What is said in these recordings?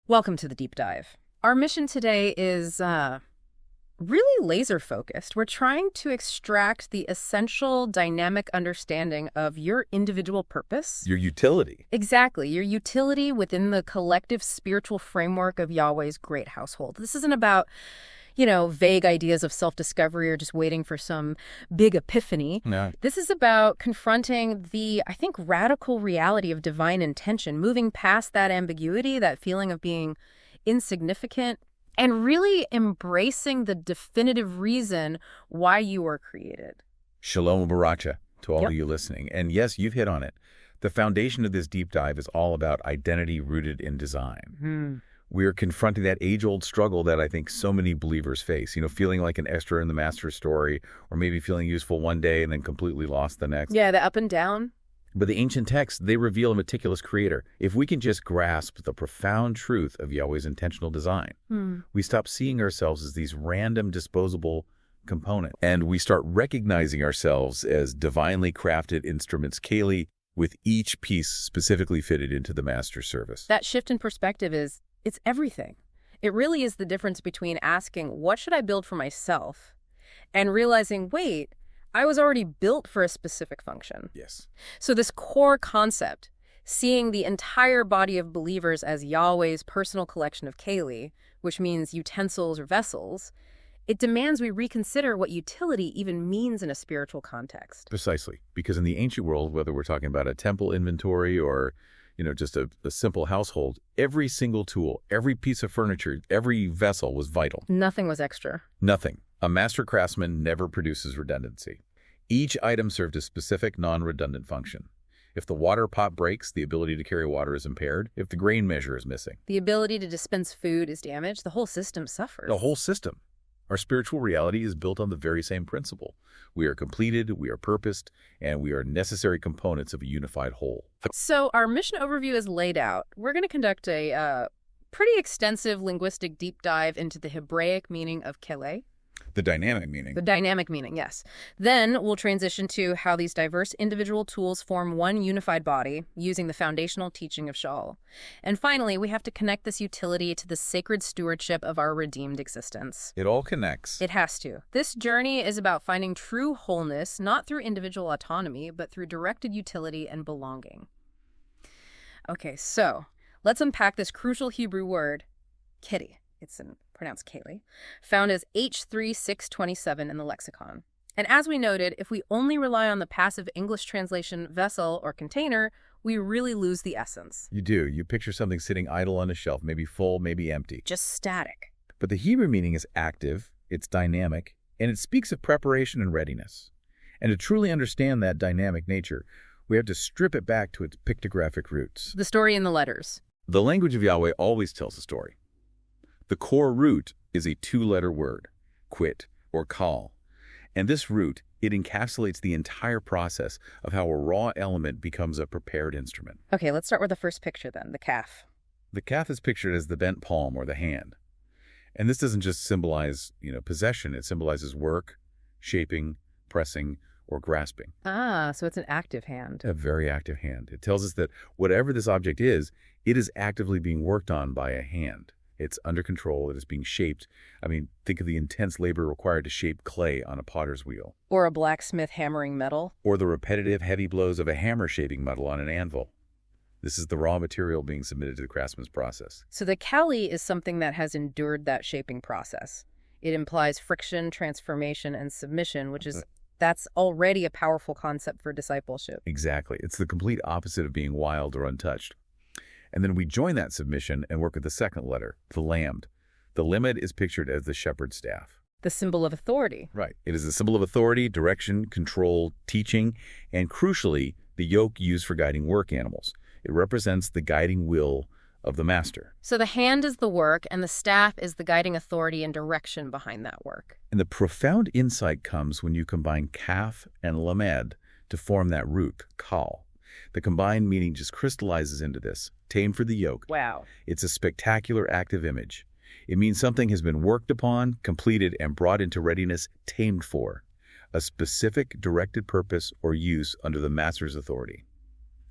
Welcome to the deep dive. Our mission today is really laser focused. We're trying to extract the essential dynamic understanding of your individual purpose. Your utility. Exactly, your utility within the collective spiritual framework of Yahweh's great household. This isn't about, vague ideas of self-discovery or just waiting for some big epiphany. No. This is about confronting the, I think, radical reality of divine intention, moving past that ambiguity, that feeling of being insignificant, and really embracing the definitive reason why you were created. Shalom Baracha to all Yep. of you listening. And yes, you've hit on it. The foundation of this deep dive is all about identity rooted in design. We are confronting that age-old struggle that I think so many believers face, feeling like an extra in the master's story, or maybe feeling useful one day and then completely lost the next. Yeah, the up and down. But the ancient texts, they reveal a meticulous creator. If we can just grasp the profound truth of Yahweh's intentional design, we stop seeing ourselves as these random disposable components, and we start recognizing ourselves as divinely crafted instruments, Keli, with each piece specifically fitted into the master's service. That shift in perspective it's everything. It really is the difference between asking, what should I build for myself? And realizing, wait, I was already built for a specific function. Yes. So this core concept, seeing the entire body of believers as Yahweh's personal collection of Keli, which means utensils or vessels, it demands we reconsider what utility even means in a spiritual context. Precisely. Because in the ancient world, whether we're talking about a temple inventory or just a simple household, every single tool, every piece of furniture, every vessel was vital. Nothing was extra. Nothing. A master craftsman never produces redundancy. Each item served a specific non-redundant function. If the water pot breaks, the ability to carry water is impaired. If the grain measure is missing, The ability to dispense food is damaged. The whole system suffers. the whole system. Our spiritual reality is built on the very same principle. We are completed, we are purposed, and we are necessary components of a unified whole. So our mission overview is laid out. We're going to conduct a pretty extensive linguistic deep dive into the Hebraic meaning of Keli. The dynamic meaning. The dynamic meaning, yes. Then we'll transition to how these diverse individual tools form one unified body using the foundational teaching of Shaul. And finally, we have to connect this utility to the sacred stewardship of our redeemed existence. It all connects. It has to. This journey is about finding true wholeness, not through individual autonomy, but through directed utility and belonging. Okay, so let's unpack this crucial Hebrew word, keli. It's pronounced Keli, found as H3627 in the lexicon. And as we noted, if we only rely on the passive English translation vessel or container, we really lose the essence. You do. You picture something sitting idle on a shelf, maybe full, maybe empty. Just static. But the Hebrew meaning is active, it's dynamic, and it speaks of preparation and readiness. And to truly understand that dynamic nature, we have to strip it back to its pictographic roots. The story in the letters. The language of Yahweh always tells a story. The core root is a two-letter word, quit or kal. And this root, it encapsulates the entire process of how a raw element becomes a prepared instrument. Okay, let's start with the first picture then, the calf. The calf is pictured as the bent palm or the hand. And this doesn't just symbolize, possession. It symbolizes work, shaping, pressing, or grasping. Ah, so it's an active hand. A very active hand. It tells us that whatever this object is, it is actively being worked on by a hand. It's under control. It is being shaped. Think of the intense labor required to shape clay on a potter's wheel. Or a blacksmith hammering metal. Or the repetitive heavy blows of a hammer shaping metal on an anvil. This is the raw material being submitted to the craftsman's process. So the Keli is something that has endured that shaping process. It implies friction, transformation, and submission, that's already a powerful concept for discipleship. Exactly. It's the complete opposite of being wild or untouched. And then we join that submission and work with the second letter, the lamed. The limed is pictured as the shepherd's staff. The symbol of authority. Right. It is a symbol of authority, direction, control, teaching, and crucially, the yoke used for guiding work animals. It represents the guiding will of the master. So the hand is the work, and the staff is the guiding authority and direction behind that work. And the profound insight comes when you combine kaf and lamed to form that root, kal. The combined meaning just crystallizes into this, tamed for the yoke. Wow. It's a spectacular active image. It means something has been worked upon, completed, and brought into readiness, tamed for a specific directed purpose or use under the master's authority.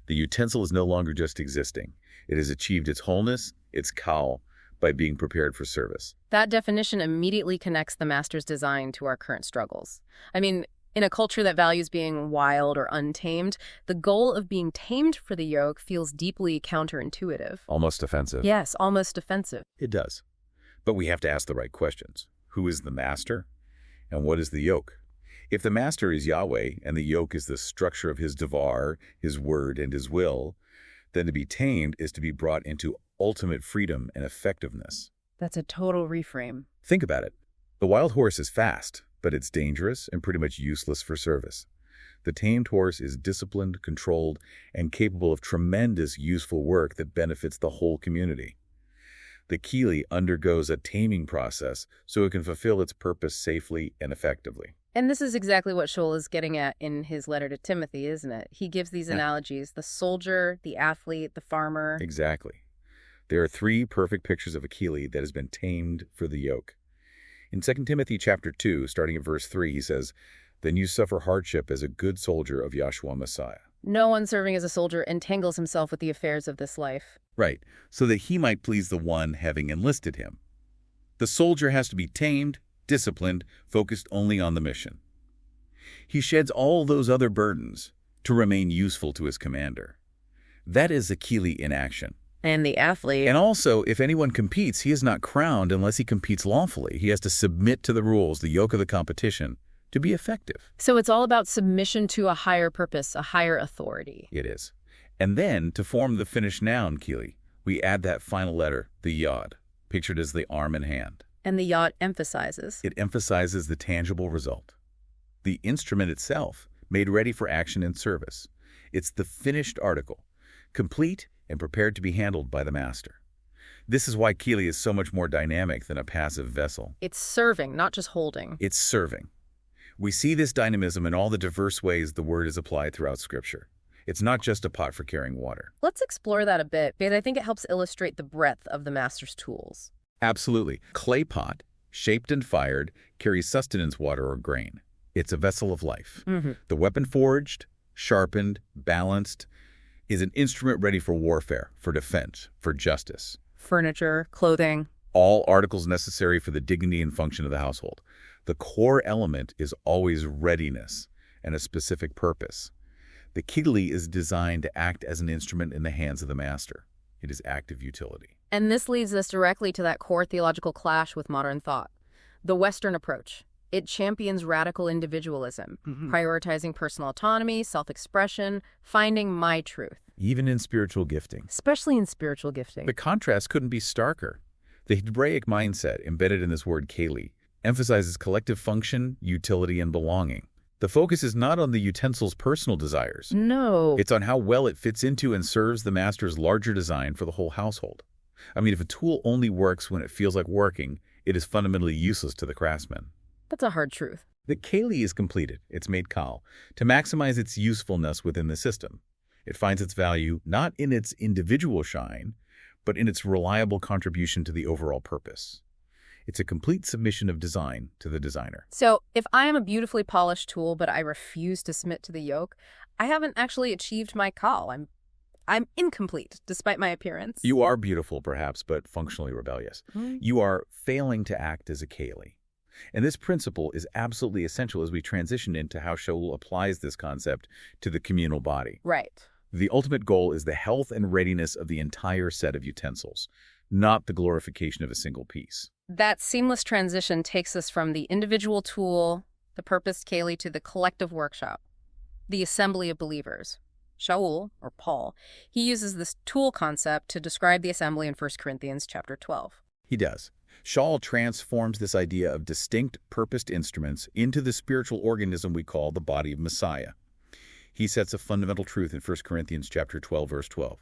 The utensil is no longer just existing. It has achieved its wholeness, its kal, by being prepared for service. That definition immediately connects the master's design to our current struggles. I mean, in a culture that values being wild or untamed, the goal of being tamed for the yoke feels deeply counterintuitive. Almost offensive. Yes, almost offensive. It does. But we have to ask the right questions. Who is the master? And what is the yoke? If the master is Yahweh and the yoke is the structure of his devar, his word, and his will, then to be tamed is to be brought into ultimate freedom and effectiveness. That's a total reframe. Think about it. The wild horse is fast, but it's dangerous and pretty much useless for service. The tamed horse is disciplined, controlled, and capable of tremendous useful work that benefits the whole community. The Keli undergoes a taming process so it can fulfill its purpose safely and effectively. And this is exactly what Shaul is getting at in his letter to Timothy, isn't it? He gives these analogies: the soldier, the athlete, the farmer. Exactly. There are three perfect pictures of a Keli that has been tamed for the yoke. In 2 Timothy chapter 2, starting at verse 3, he says, "Then you suffer hardship as a good soldier of Yahshua Messiah." No one serving as a soldier entangles himself with the affairs of this life. Right, so that he might please the one having enlisted him. The soldier has to be tamed, disciplined, focused only on the mission. He sheds all those other burdens to remain useful to his commander. That is a Keli in action. And the athlete. And also, if anyone competes, he is not crowned unless he competes lawfully. He has to submit to the rules, the yoke of the competition, to be effective. So it's all about submission to a higher purpose, a higher authority. It is. And then, to form the finished noun, Keli, we add that final letter, the yod, pictured as the arm and hand. And the yod emphasizes. It emphasizes the tangible result. The instrument itself, made ready for action and service. It's the finished article, complete and prepared to be handled by the master. This is why Keli is so much more dynamic than a passive vessel. It's serving, not just holding. It's serving. We see this dynamism in all the diverse ways the word is applied throughout Scripture. It's not just a pot for carrying water. Let's explore that a bit, because I think it helps illustrate the breadth of the master's tools. Absolutely. Clay pot, shaped and fired, carries sustenance water or grain. It's a vessel of life. The weapon forged, sharpened, balanced, is an instrument ready for warfare, for defense, for justice. Furniture, clothing. All articles necessary for the dignity and function of the household. The core element is always readiness and a specific purpose. The Keli is designed to act as an instrument in the hands of the master. It is active utility. And this leads us directly to that core theological clash with modern thought. The Western approach. It champions radical individualism, prioritizing personal autonomy, self-expression, finding my truth. Even in spiritual gifting. Especially in spiritual gifting. The contrast couldn't be starker. The Hebraic mindset, embedded in this word Keli, emphasizes collective function, utility, and belonging. The focus is not on the utensil's personal desires. No. It's on how well it fits into and serves the master's larger design for the whole household. I mean, if a tool only works when it feels like working, it is fundamentally useless to the craftsman. That's a hard truth. The Keli is completed, it's made kal, to maximize its usefulness within the system. It finds its value not in its individual shine, but in its reliable contribution to the overall purpose. It's a complete submission of design to the designer. So, if I am a beautifully polished tool, but I refuse to submit to the yoke, I haven't actually achieved my kal. I'm incomplete, despite my appearance. You are beautiful, perhaps, but functionally rebellious. You are failing to act as a Keli. And this principle is absolutely essential as we transition into how Shaul applies this concept to the communal body. Right. The ultimate goal is the health and readiness of the entire set of utensils, not the glorification of a single piece. That seamless transition takes us from the individual tool, the purposed Keli, to the collective workshop, the assembly of believers. Shaul, or Paul, he uses this tool concept to describe the assembly in 1 Corinthians chapter 12. He does. Shaul transforms this idea of distinct, purposed instruments into the spiritual organism we call the body of Messiah. He sets a fundamental truth in 1 Corinthians chapter 12, verse 12.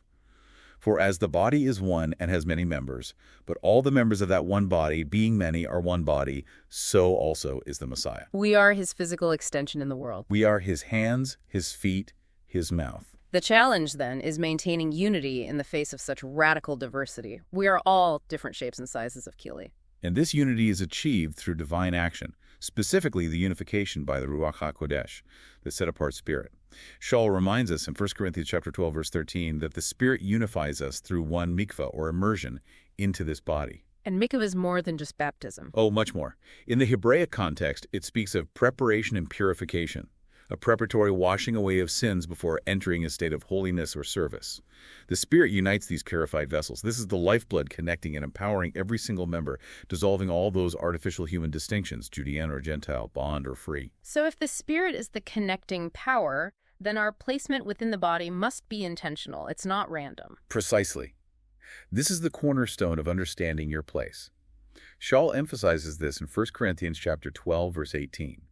For as the body is one and has many members, but all the members of that one body, being many, are one body, so also is the Messiah. We are his physical extension in the world. We are his hands, his feet, his mouth. The challenge, then, is maintaining unity in the face of such radical diversity. We are all different shapes and sizes of Keli. And this unity is achieved through divine action, specifically the unification by the Ruach HaKodesh, the set-apart spirit. Shaul reminds us in 1 Corinthians chapter 12, verse 13, that the Spirit unifies us through one mikvah, or immersion, into this body. And mikvah is more than just baptism. Oh, much more. In the Hebraic context, it speaks of preparation and purification, a preparatory washing away of sins before entering a state of holiness or service. The Spirit unites these purified vessels. This is the lifeblood connecting and empowering every single member, dissolving all those artificial human distinctions, Judean or Gentile, bond or free. So if the Spirit is the connecting power, then our placement within the body must be intentional. It's not random. Precisely. This is the cornerstone of understanding your place. Shaul emphasizes this in 1 Corinthians chapter 12, verse 18.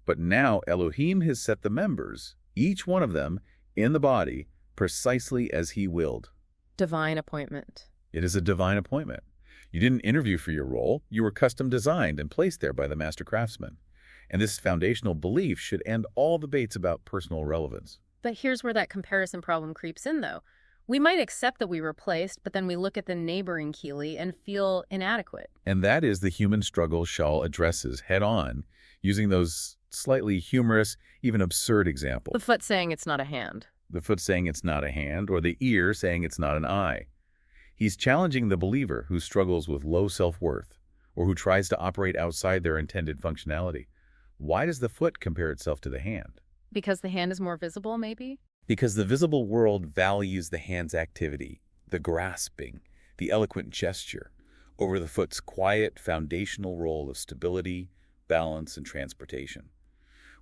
But now Elohim has set the members, each one of them, in the body, precisely as he willed. Divine appointment. It is a divine appointment. You didn't interview for your role. You were custom designed and placed there by the master craftsman. And this foundational belief should end all debates about personal relevance. But here's where that comparison problem creeps in, though. We might accept that we were placed, but then we look at the neighboring Keli and feel inadequate. And that is the human struggle Shaul addresses head-on, using those slightly humorous, even absurd examples. The foot saying it's not a hand. The foot saying it's not a hand, or the ear saying it's not an eye. He's challenging the believer who struggles with low self-worth, or who tries to operate outside their intended functionality. Why does the foot compare itself to the hand? Because the hand is more visible, maybe? Because the visible world values the hand's activity, the grasping, the eloquent gesture, over the foot's quiet, foundational role of stability, balance, and transportation.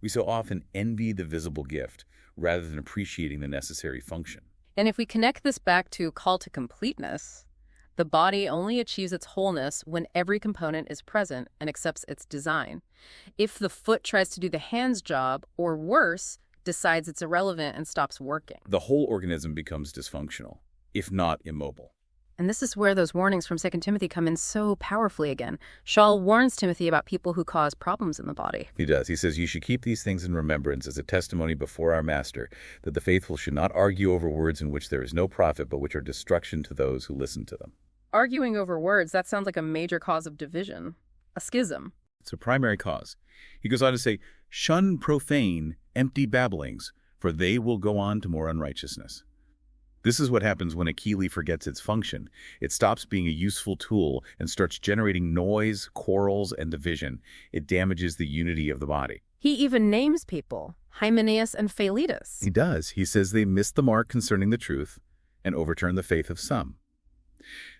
We so often envy the visible gift rather than appreciating the necessary function. And if we connect this back to call to completeness, the body only achieves its wholeness when every component is present and accepts its design. If the foot tries to do the hand's job, or worse, decides it's irrelevant and stops working, the whole organism becomes dysfunctional, if not immobile. And this is where those warnings from 2 Timothy come in so powerfully again. Shaul warns Timothy about people who cause problems in the body. He does. He says, "You should keep these things in remembrance as a testimony before our Master, that the faithful should not argue over words in which there is no profit, but which are destruction to those who listen to them." Arguing over words, that sounds like a major cause of division, a schism. It's a primary cause. He goes on to say, "Shun profane, empty babblings, for they will go on to more unrighteousness." This is what happens when a Keli forgets its function. It stops being a useful tool and starts generating noise, quarrels, and division. It damages the unity of the body. He even names people, Hymenaeus and Philetus. He does. He says they missed the mark concerning the truth and overturned the faith of some.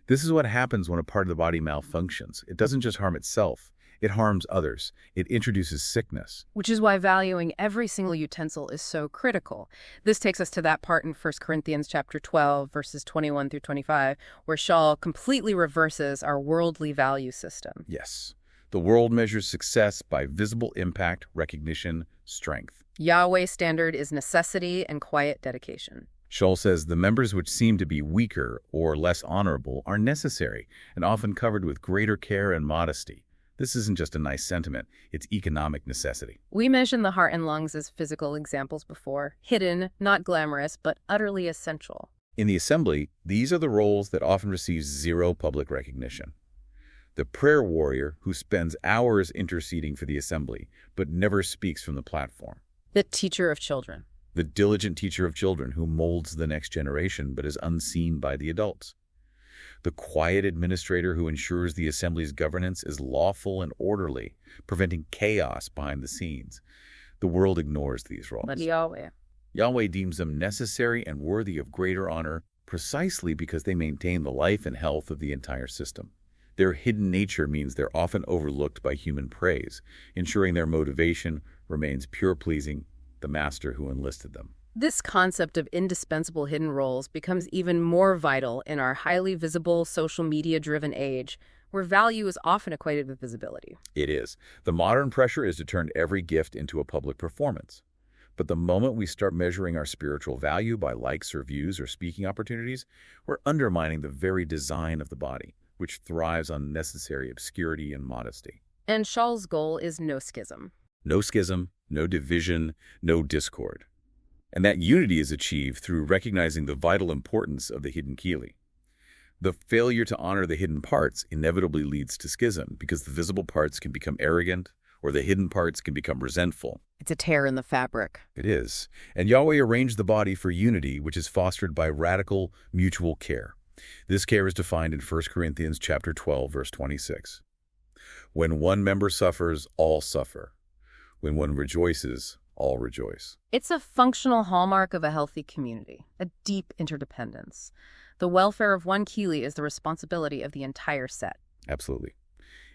This is what happens when a part of the body malfunctions. It doesn't just harm itself. It harms others. It introduces sickness. Which is why valuing every single utensil is so critical. This takes us to that part in 1 Corinthians chapter 12, verses 21 through 25, where Shaul completely reverses our worldly value system. Yes. The world measures success by visible impact, recognition, strength. Yahweh's standard is necessity and quiet dedication. Shaul says the members which seem to be weaker or less honorable are necessary and often covered with greater care and modesty. This isn't just a nice sentiment, it's economic necessity. We mentioned the heart and lungs as physical examples before. Hidden, not glamorous, but utterly essential. In the assembly, these are the roles that often receive zero public recognition. The prayer warrior who spends hours interceding for the assembly, but never speaks from the platform. The teacher of children. The diligent teacher of children who molds the next generation, but is unseen by the adults. The quiet administrator who ensures the assembly's governance is lawful and orderly, preventing chaos behind the scenes. The world ignores these roles. But Yahweh deems them necessary and worthy of greater honor precisely because they maintain the life and health of the entire system. Their hidden nature means they're often overlooked by human praise, ensuring their motivation remains pure-pleasing the master who enlisted them. This concept of indispensable hidden roles becomes even more vital in our highly visible, social media-driven age, where value is often equated with visibility. It is. The modern pressure is to turn every gift into a public performance. But the moment we start measuring our spiritual value by likes or views or speaking opportunities, we're undermining the very design of the body, which thrives on necessary obscurity and modesty. And Shaul's goal is no schism. No schism, no division, no discord. And that unity is achieved through recognizing the vital importance of the hidden Keli. The failure to honor the hidden parts inevitably leads to schism because the visible parts can become arrogant or the hidden parts can become resentful. It's a tear in the fabric. It is. And Yahweh arranged the body for unity, which is fostered by radical mutual care. This care is defined in 1 Corinthians chapter 12, verse 26. When one member suffers, all suffer. When one rejoices, all rejoice. It's a functional hallmark of a healthy community, a deep interdependence. The welfare of one Keli is the responsibility of the entire set. Absolutely.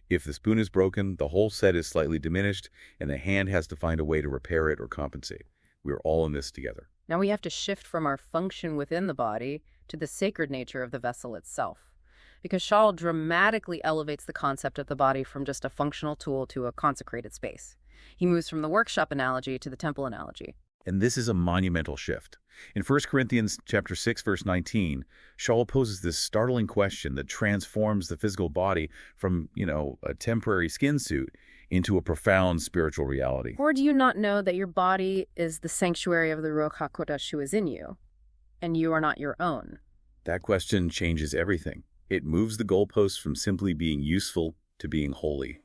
If the spoon is broken, the whole set is slightly diminished, and the hand has to find a way to repair it or compensate. We are all in this together. Now we have to shift from our function within the body to the sacred nature of the vessel itself. Because Shaul dramatically elevates the concept of the body from just a functional tool to a consecrated space. He moves from the workshop analogy to the temple analogy. And this is a monumental shift. In 1 Corinthians chapter 6, verse 19, Shaul poses this startling question that transforms the physical body from, a temporary skin suit into a profound spiritual reality. Or do you not know that your body is the sanctuary of the Ruach HaKodesh who is in you, and you are not your own? That question changes everything. It moves the goalposts from simply being useful to being holy.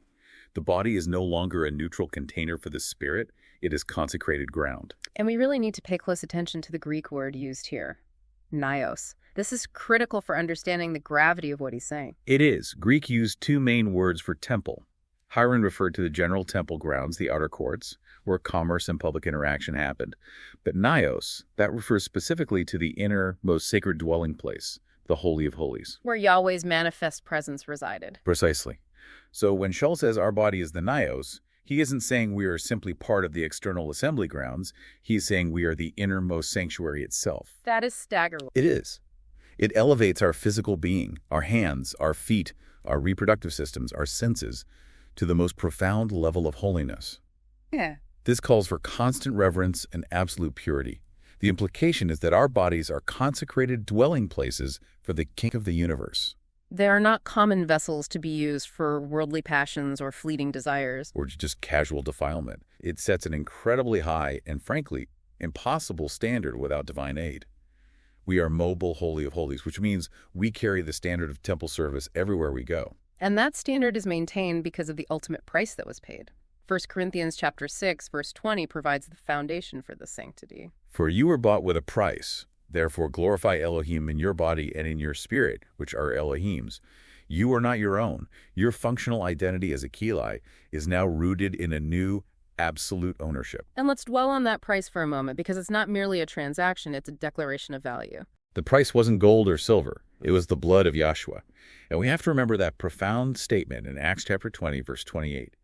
The body is no longer a neutral container for the spirit. It is consecrated ground. And we really need to pay close attention to the Greek word used here, nios. This is critical for understanding the gravity of what he's saying. It is. Greek used two main words for temple. Hiram referred to the general temple grounds, the outer courts, where commerce and public interaction happened. But nios, that refers specifically to the inner, most sacred dwelling place, the Holy of Holies. Where Yahweh's manifest presence resided. Precisely. So when Shaul says our body is the nios, he isn't saying we are simply part of the external assembly grounds. He's saying we are the innermost sanctuary itself. That is staggering. It is. It elevates our physical being, our hands, our feet, our reproductive systems, our senses, to the most profound level of holiness. Yeah. This calls for constant reverence and absolute purity. The implication is that our bodies are consecrated dwelling places for the King of the universe. They are not common vessels to be used for worldly passions or fleeting desires. Or just casual defilement. It sets an incredibly high and, frankly, impossible standard without divine aid. We are mobile Holy of Holies, which means we carry the standard of temple service everywhere we go. And that standard is maintained because of the ultimate price that was paid. 1 Corinthians chapter 6, verse 20 provides the foundation for this sanctity. For you were bought with a price. Therefore glorify Elohim in your body and in your spirit, which are Elohim's. You are not your own. Your functional identity as a Keli is now rooted in a new, absolute ownership. And let's dwell on that price for a moment, because it's not merely a transaction, it's a declaration of value. The price wasn't gold or silver. It was the blood of Yahshua. And we have to remember that profound statement in Acts chapter 20, verse 28,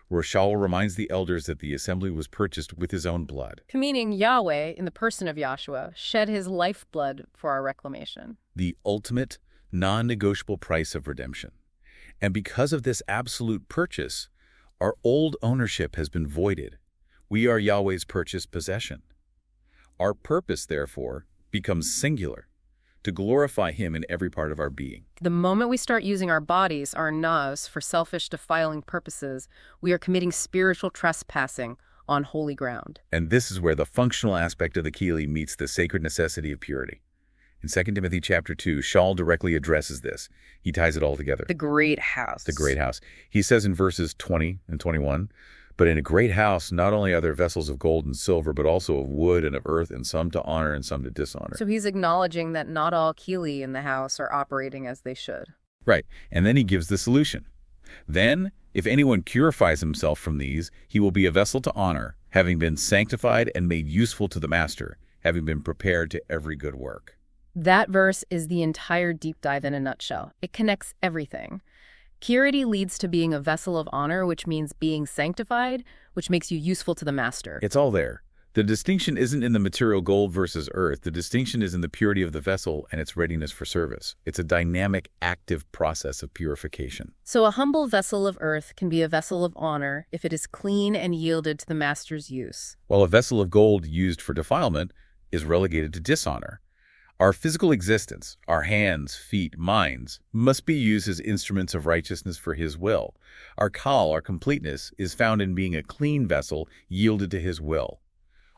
where Shaul reminds the elders that the assembly was purchased with his own blood. Meaning Yahweh, in the person of Yahshua, shed his lifeblood for our reclamation. The ultimate, non-negotiable price of redemption. And because of this absolute purchase, our old ownership has been voided. We are Yahweh's purchased possession. Our purpose, therefore, becomes singular, to glorify him in every part of our being. The moment we start using our bodies, our nas, for selfish, defiling purposes, we are committing spiritual trespassing on holy ground. And this is where the functional aspect of the Keli meets the sacred necessity of purity. In 2 Timothy chapter 2, Shaul directly addresses this. He ties it all together. The great house. The great house. He says in verses 20 and 21, "But in a great house, not only are there vessels of gold and silver, but also of wood and of earth, and some to honor and some to dishonor." So he's acknowledging that not all Keli in the house are operating as they should. Right. And then he gives the solution. Then, if anyone purifies himself from these, he will be a vessel to honor, having been sanctified and made useful to the master, having been prepared to every good work. That verse is the entire deep dive in a nutshell. It connects everything. Purity leads to being a vessel of honor, which means being sanctified, which makes you useful to the master. It's all there. The distinction isn't in the material gold versus earth. The distinction is in the purity of the vessel and its readiness for service. It's a dynamic, active process of purification. So a humble vessel of earth can be a vessel of honor if it is clean and yielded to the master's use. While a vessel of gold used for defilement is relegated to dishonor. Our physical existence, our hands, feet, minds, must be used as instruments of righteousness for his will. Our kal, our completeness, is found in being a clean vessel yielded to his will.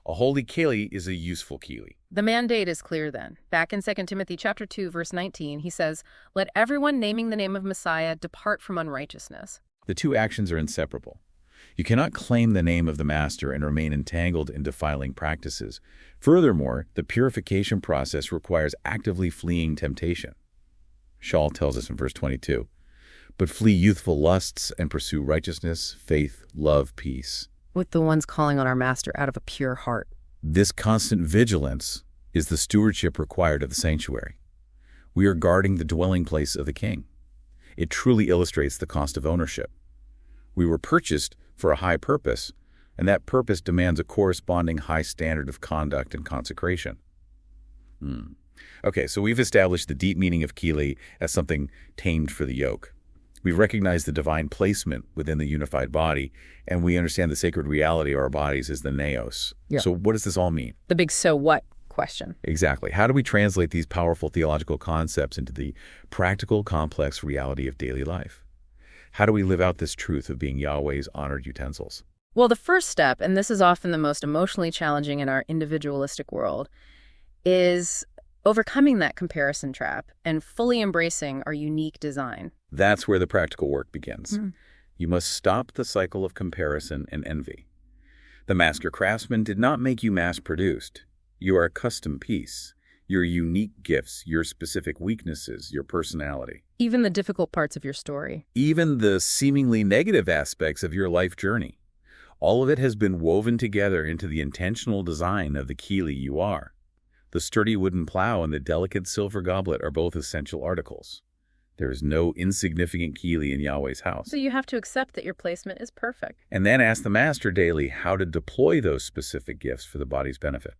A holy Keli is a useful Keli. The mandate is clear then. Back in 2 Timothy chapter 2, verse 19, he says, "Let everyone naming the name of Messiah depart from unrighteousness." The two actions are inseparable. You cannot claim the name of the master and remain entangled in defiling practices. Furthermore, the purification process requires actively fleeing temptation. Shaul tells us in verse 22, "But flee youthful lusts and pursue righteousness, faith, love, peace." With the ones calling on our master out of a pure heart. This constant vigilance is the stewardship required of the sanctuary. We are guarding the dwelling place of the king. It truly illustrates the cost of ownership. We were purchased for a high purpose, and that purpose demands a corresponding high standard of conduct and consecration. Okay, so we've established the deep meaning of Keli as something tamed for the yoke. We've recognized the divine placement within the unified body, and we understand the sacred reality of our bodies as the naos. Yeah. So what does this all mean? The big so what question. Exactly. How do we translate these powerful theological concepts into the practical, complex reality of daily life? How do we live out this truth of being Yahweh's honored utensils? Well, the first step, and this is often the most emotionally challenging in our individualistic world, is overcoming that comparison trap and fully embracing our unique design. That's where the practical work begins. You must stop the cycle of comparison and envy. The master craftsman did not make you mass-produced. You are a custom piece. Your unique gifts, your specific weaknesses, your personality. Even the difficult parts of your story. Even the seemingly negative aspects of your life journey. All of it has been woven together into the intentional design of the Keli you are. The sturdy wooden plow and the delicate silver goblet are both essential articles. There is no insignificant Keli in Yahweh's house. So you have to accept that your placement is perfect. And then ask the master daily how to deploy those specific gifts for the body's benefit.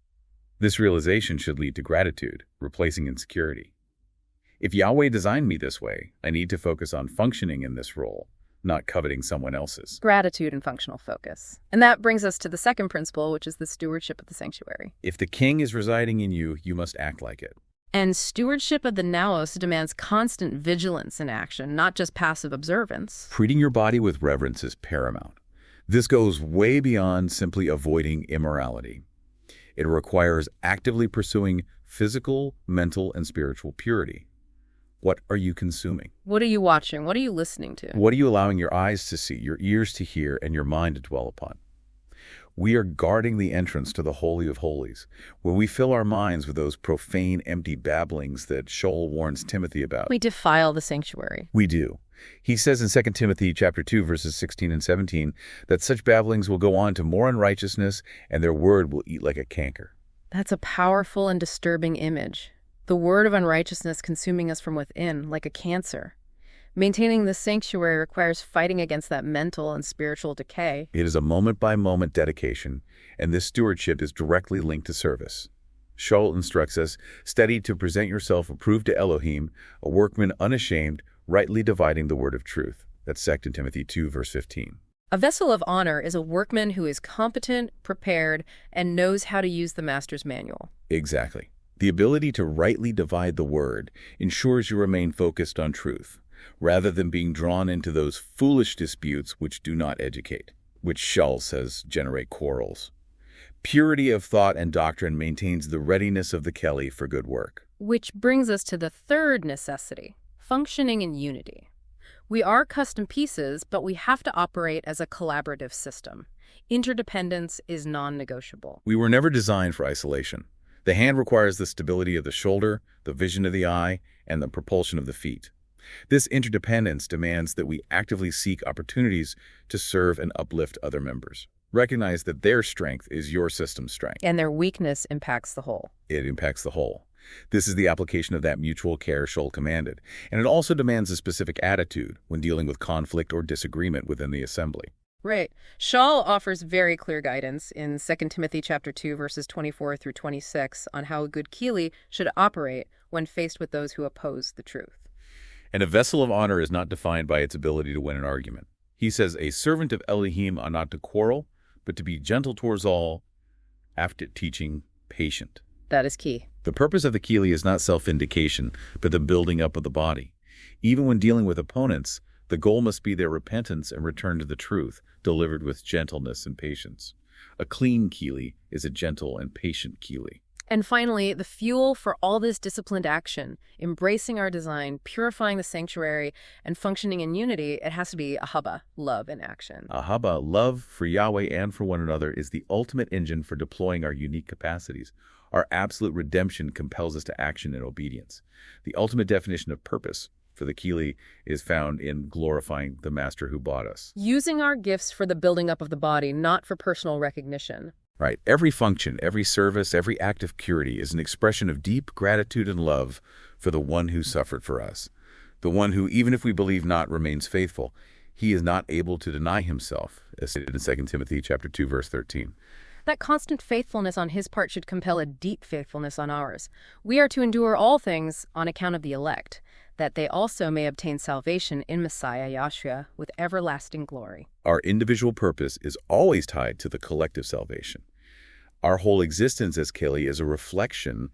This realization should lead to gratitude, replacing insecurity. If Yahweh designed me this way, I need to focus on functioning in this role, not coveting someone else's. Gratitude and functional focus. And that brings us to the second principle, which is the stewardship of the sanctuary. If the king is residing in you, you must act like it. And stewardship of the naos demands constant vigilance in action, not just passive observance. Treating your body with reverence is paramount. This goes way beyond simply avoiding immorality. It requires actively pursuing physical, mental, and spiritual purity. What are you consuming? What are you watching? What are you listening to? What are you allowing your eyes to see, your ears to hear, and your mind to dwell upon? We are guarding the entrance to the Holy of Holies, when we fill our minds with those profane, empty babblings that Shaul warns Timothy about. We defile the sanctuary. We do. He says in 2 Timothy chapter 2, verses 16 and 17, that such babblings will go on to more unrighteousness, and their word will eat like a canker. That's a powerful and disturbing image. The word of unrighteousness consuming us from within, like a cancer. Maintaining the sanctuary requires fighting against that mental and spiritual decay. It is a moment-by-moment dedication, and this stewardship is directly linked to service. Shaul instructs us, "Study to present yourself approved to Elohim, a workman unashamed, rightly dividing the word of truth." That's 2 Timothy 2, verse 15. A vessel of honor is a workman who is competent, prepared, and knows how to use the master's manual. Exactly. The ability to rightly divide the word ensures you remain focused on truth, rather than being drawn into those foolish disputes which do not educate, which Shaul says generate quarrels. Purity of thought and doctrine maintains the readiness of the Keli for good work. Which brings us to the third necessity, functioning in unity. We are custom pieces, but we have to operate as a collaborative system. Interdependence is non-negotiable. We were never designed for isolation. The hand requires the stability of the shoulder, the vision of the eye, and the propulsion of the feet. This interdependence demands that we actively seek opportunities to serve and uplift other members. Recognize that their strength is your system's strength. And their weakness impacts the whole. It impacts the whole. This is the application of that mutual care Shaul commanded, and it also demands a specific attitude when dealing with conflict or disagreement within the assembly. Right. Shaul offers very clear guidance in 2 Timothy chapter 2, verses 24 through 26 on how a good Keli should operate when faced with those who oppose the truth. And a vessel of honor is not defined by its ability to win an argument. He says, "A servant of Elohim ought not to quarrel, but to be gentle towards all, apt at teaching, patient." That is key. The purpose of the Keli is not self-vindication, but the building up of the body. Even when dealing with opponents, the goal must be their repentance and return to the truth, delivered with gentleness and patience. A clean Keli is a gentle and patient Keli. And finally, the fuel for all this disciplined action, embracing our design, purifying the sanctuary, and functioning in unity, it has to be ahava, love in action. Ahava, love for Yahweh and for one another, is the ultimate engine for deploying our unique capacities. Our absolute redemption compels us to action and obedience. The ultimate definition of purpose for the Keli is found in glorifying the Master who bought us. Using our gifts for the building up of the body, not for personal recognition. Right. Every function, every service, every act of purity is an expression of deep gratitude and love for the one who suffered for us. The one who, even if we believe not, remains faithful. He is not able to deny himself, as stated in 2 Timothy chapter 2, verse 13. That constant faithfulness on his part should compel a deep faithfulness on ours. We are to endure all things on account of the elect, that they also may obtain salvation in Messiah Yahshua with everlasting glory. Our individual purpose is always tied to the collective salvation. Our whole existence as Keli is a reflection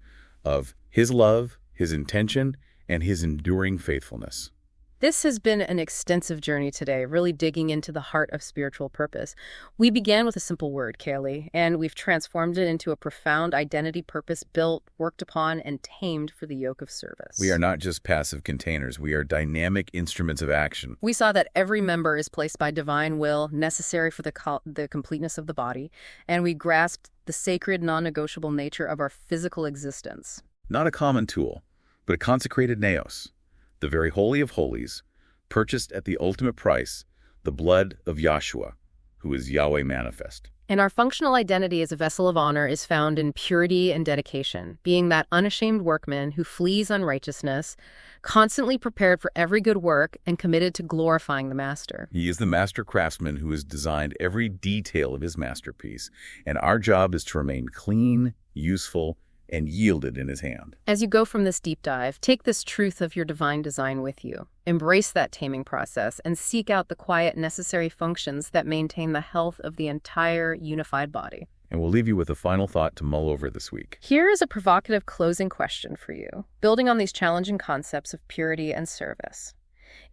of his love, his intention, and his enduring faithfulness. This has been an extensive journey today, really digging into the heart of spiritual purpose. We began with a simple word, Keli, and we've transformed it into a profound identity purpose built, worked upon, and tamed for the yoke of service. We are not just passive containers. We are dynamic instruments of action. We saw that every member is placed by divine will, necessary for the completeness of the body, and we grasped the sacred, non-negotiable nature of our physical existence. Not a common tool, but a consecrated naos, the very holy of holies, purchased at the ultimate price, the blood of Yahshua, who is Yahweh manifest. And our functional identity as a vessel of honor is found in purity and dedication, being that unashamed workman who flees unrighteousness, constantly prepared for every good work and committed to glorifying the Master. He is the master craftsman who has designed every detail of his masterpiece, and our job is to remain clean, useful, and yielded in his hand. As you go from this deep dive, take this truth of your divine design with you. Embrace that taming process and seek out the quiet, necessary functions that maintain the health of the entire unified body. And we'll leave you with a final thought to mull over this week. Here is a provocative closing question for you, building on these challenging concepts of purity and service.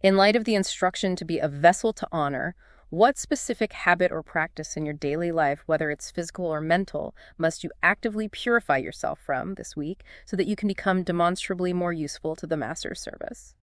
In light of the instruction to be a vessel to honor, what specific habit or practice in your daily life, whether it's physical or mental, must you actively purify yourself from this week so that you can become demonstrably more useful to the Master's service?